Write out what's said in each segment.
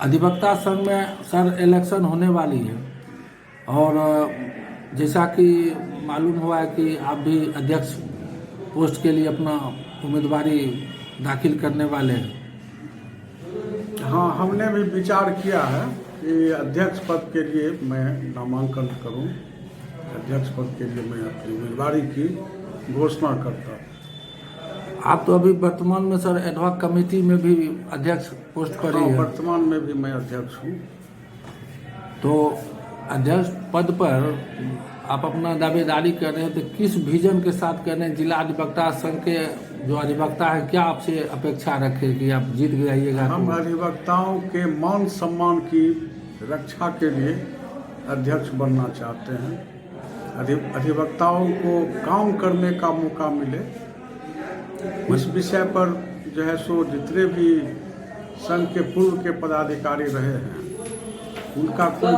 अधिवक्ता संघ में सर इलेक्शन होने वाली है और जैसा कि मालूम हुआ है कि आप भी अध्यक्ष पोस्ट के लिए अपना उम्मीदवारी दाखिल करने वाले हैं। हाँ, हमने भी विचार किया है कि अध्यक्ष पद के लिए मैं नामांकन करूं। अध्यक्ष पद के लिए मैं अपनी उम्मीदवारी की घोषणा करता हूं। आप तो अभी वर्तमान में सर एडहॉक कमेटी में भी अध्यक्ष पोस्ट पर ही हाँ, है। वर्तमान में भी मैं अध्यक्ष हूँ। तो अध्यक्ष पद पर आप अपना दावेदारी कर रहे हैं, तो किस विजन के साथ कर रहे हैं? जिला अधिवक्ता संघ के जो अधिवक्ता है, क्या आपसे अपेक्षा रखे कि आप जीत जाइएगा? हम अधिवक्ताओं के मान सम्मान की रक्षा के लिए अध्यक्ष बनना चाहते हैं। अधिवक्ताओं को काम करने का मौका मिले, इस विषय पर जो है सो जितने भी संघ के पूर्व के पदाधिकारी रहे हैं उनका कोई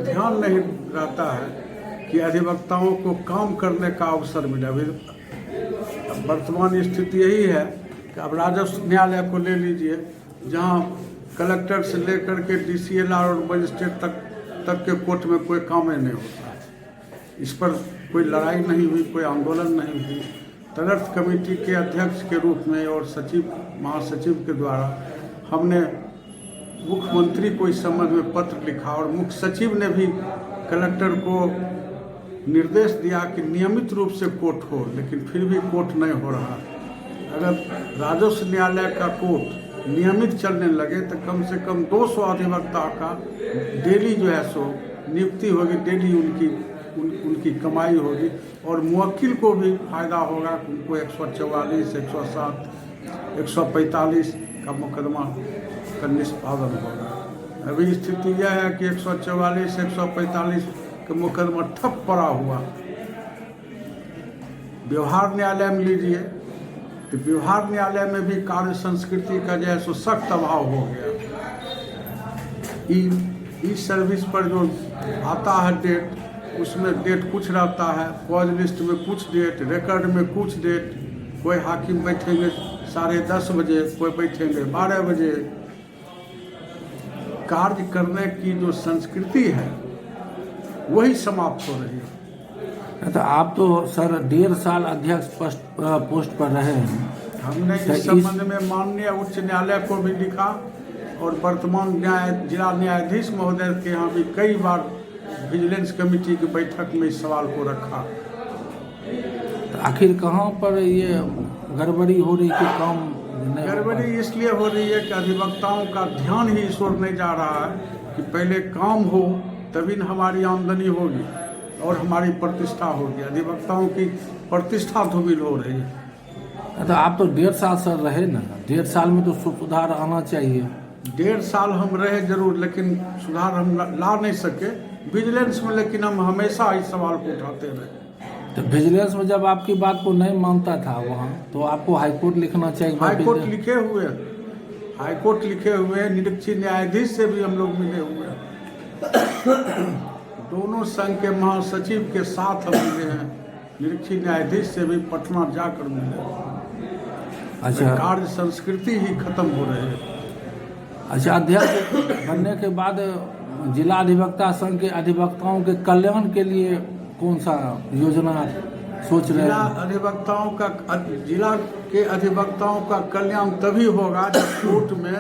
ध्यान नहीं रहता है कि अधिवक्ताओं को काम करने का अवसर मिले। अभी वर्तमान स्थिति यही है कि अब राजस्व न्यायालय को ले लीजिए, जहां कलेक्टर से लेकर के DCLR और मजिस्ट्रेट तक के कोर्ट में कोई काम नहीं होता। इस पर कोई लड़ाई नहीं हुई, कोई आंदोलन नहीं हुई। तदर्थ कमेटी के अध्यक्ष के रूप में और सचिव महासचिव के द्वारा हमने मुख्यमंत्री को इस संबंध में पत्र लिखा और मुख्य सचिव ने भी कलेक्टर को निर्देश दिया कि नियमित रूप से कोर्ट हो, लेकिन फिर भी कोर्ट नहीं हो रहा। अगर राजस्व न्यायालय का कोर्ट नियमित चलने लगे तो कम से कम 200 अधिवक्ता का डेली जो है सो नियुक्ति होगी, डेली उनकी कमाई होगी और मुवक्किल को भी फायदा होगा। उनको 144, 107, 145 का मुकदमा का निष्पादन होगा। अभी स्थिति यह है कि 144, 145 का मुकदमा ठप पड़ा हुआ। व्यवहार न्यायालय में लीजिए तो व्यवहार न्यायालय में भी कार्य संस्कृति का जो है सो सख्त अभाव हो गया। ई सर्विस पर जो आता है डेट, उसमें डेट कुछ रहता है, कॉज लिस्ट में कुछ डेट, रिकॉर्ड में कुछ डेट। कोई हाकिम बैठेंगे 10:30 बजे, कोई बैठेंगे 12 बजे। कार्य करने की जो संस्कृति है वही समाप्त हो रही है। तो आप तो सर 1.5 साल अध्यक्ष पोस्ट पर रहे हैं। हमने इस संबंध में माननीय उच्च न्यायालय को भी लिखा और वर्तमान जिला न्यायाधीश महोदय के यहाँ भी कई बार विजिलेंस कमेटी की बैठक में इस सवाल को रखा। तो आखिर कहाँ पर ये गड़बड़ी हो रही कि काम? गड़बड़ी इसलिए हो रही है कि अधिवक्ताओं का ध्यान ही इस ओर नहीं जा रहा है कि पहले काम हो तभी न हमारी आमदनी होगी और हमारी प्रतिष्ठा होगी। अधिवक्ताओं की प्रतिष्ठा धूमिल हो रही है। तो आप तो 1.5 साल सर रहे ना, 1.5 साल में तो सुधार आना चाहिए। 1.5 साल हम रहे जरूर, लेकिन सुधार हम ला नहीं सके विजिलेंस में, लेकिन हम हमेशा इस सवाल को उठाते रहे। तो विजिलेंस में जब आपकी बात को नहीं मानता था वहाँ, तो आपको हाईकोर्ट लिखना चाहिए। हाईकोर्ट लिखे हुए निरीक्षक न्यायाधीश से भी हम लोग मिले हुए हैं। दोनों संघ के महासचिव के साथ हम मिले हैं, निरीक्षक न्यायाधीश से भी पटना जाकर मिले। अच्छा, कार्य संस्कृति ही खत्म हो रही है। अच्छा, अध्यक्ष बनने के बाद जिला अधिवक्ता संघ के अधिवक्ताओं के कल्याण के लिए कौन सा योजना सोच रहे हैं? जिला के अधिवक्ताओं का कल्याण तभी होगा जब कोर्ट में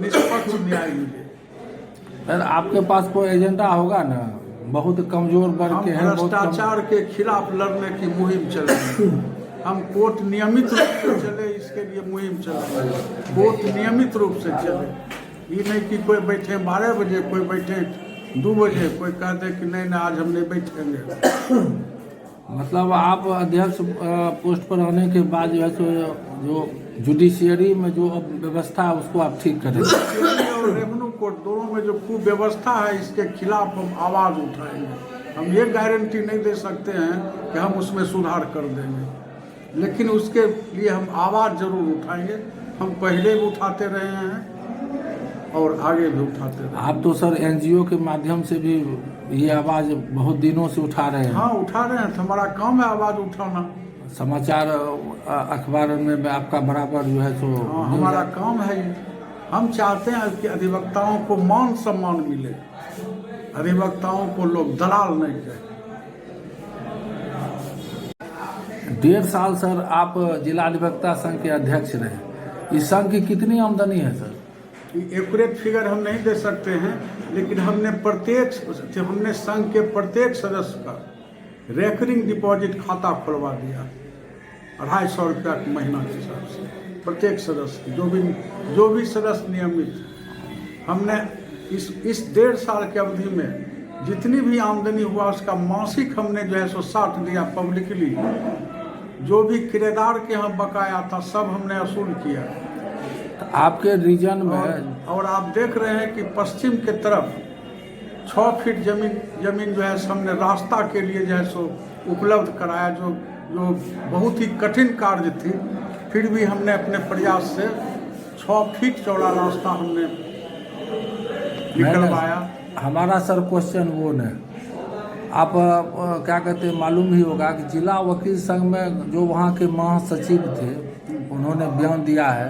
निष्पक्ष न्याय मिले। सर आपके पास कोई एजेंडा होगा ना? बहुत कमजोर वर्ग के हैं, भ्रष्टाचार के खिलाफ लड़ने की मुहिम चलेगी। हम कोर्ट नियमित रूप से चले, इसके लिए मुहिम चलेगी। कोर्ट नियमित रूप से चले, ये नहीं कि कोई बैठे 12 बजे, कोई बैठे 2 बजे, कोई कहते कि नहीं आज हम नहीं बैठेंगे। मतलब आप अध्यक्ष पोस्ट पर आने के बाद जो है सो जो जुडिशियरी में जो व्यवस्था है उसको आप ठीक करें। और रेवेन्यू कोर्ट दोनों में जो कुव्यवस्था है इसके खिलाफ हम आवाज़ उठाएंगे। हम ये गारंटी नहीं दे सकते हैं कि हम उसमें सुधार कर देंगे, लेकिन उसके लिए हम आवाज़ जरूर उठाएंगे। हम पहले भी उठाते रहे हैं और आगे भी उठाते रहे। आप तो सर NGO के माध्यम से भी ये आवाज़ बहुत दिनों से उठा रहे हैं। हाँ, उठा रहे हैं, हमारा काम है आवाज़ उठाना। समाचार अखबार में आपका बराबर जो है सो हाँ, हमारा काम है। हम चाहते हैं कि अधिवक्ताओं को मान सम्मान मिले, अधिवक्ताओं को लोग दलाल नहीं कहें। 1.5 साल सर आप जिला अधिवक्ता संघ के अध्यक्ष रहे, इस संघ की कितनी आमदनी है सर? एक्यूरेट फिगर हम नहीं दे सकते हैं, लेकिन हमने संघ के प्रत्येक सदस्य का रेकरिंग डिपॉजिट खाता खुलवा दिया 250 रुपया के महीना के हिसाब से। प्रत्येक सदस्य जो भी सदस्य नियमित, हमने इस 1.5 साल की अवधि में जितनी भी आमदनी हुआ उसका मासिक हमने जो है सो 60 दिया पब्लिकली। जो भी किराएदार के यहाँ बकाया था सब हमने वसूल किया। आपके रीजन में और आप देख रहे हैं कि पश्चिम के तरफ 6 फीट जमीन जो है हमने रास्ता के लिए जो है सो उपलब्ध कराया, जो बहुत ही कठिन कार्य थी, फिर भी हमने अपने प्रयास से 6 फीट चौड़ा रास्ता हमने निकलवाया। हमारा सर क्वेश्चन वो नहीं, आप क्या कहते हैं, मालूम ही होगा कि जिला वकील संघ में जो वहाँ के महासचिव थे उन्होंने बयान दिया है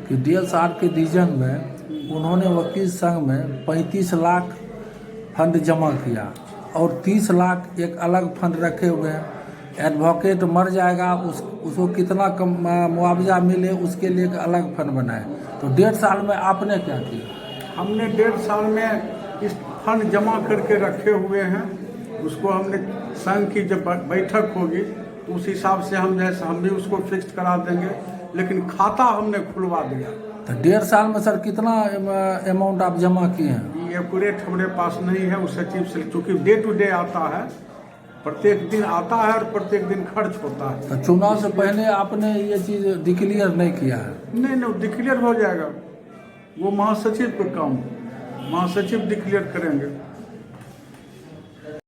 कि DSR के रीजन में उन्होंने वकील संघ में 35 लाख फंड जमा किया और 30 लाख एक अलग फंड रखे हुए हैं। एडवोकेट मर जाएगा उसको कितना कम मुआवजा मिले उसके लिए एक अलग फंड बनाए। तो 1.5 साल में आपने क्या किया? हमने 1.5 साल में इस फंड जमा करके रखे हुए हैं। उसको हमने संघ की जब बैठक होगी तो उस हिसाब से हम भी उसको फिक्स करा देंगे, लेकिन खाता हमने खुलवा दिया। तो 1.5 साल में सर कितना अमाउंट आप जमा किए हैं? ये एक्यूरेट हमारे पास नहीं है, उस सचिव से, चूँकि डे टू डे आता है, प्रत्येक दिन आता है और प्रत्येक दिन खर्च होता है। तो चुनाव से पहले आपने ये चीज़ डिक्लेयर नहीं किया है? नहीं, डिक्लेयर हो जाएगा, वो महासचिव का काम, महासचिव डिक्लेयर करेंगे।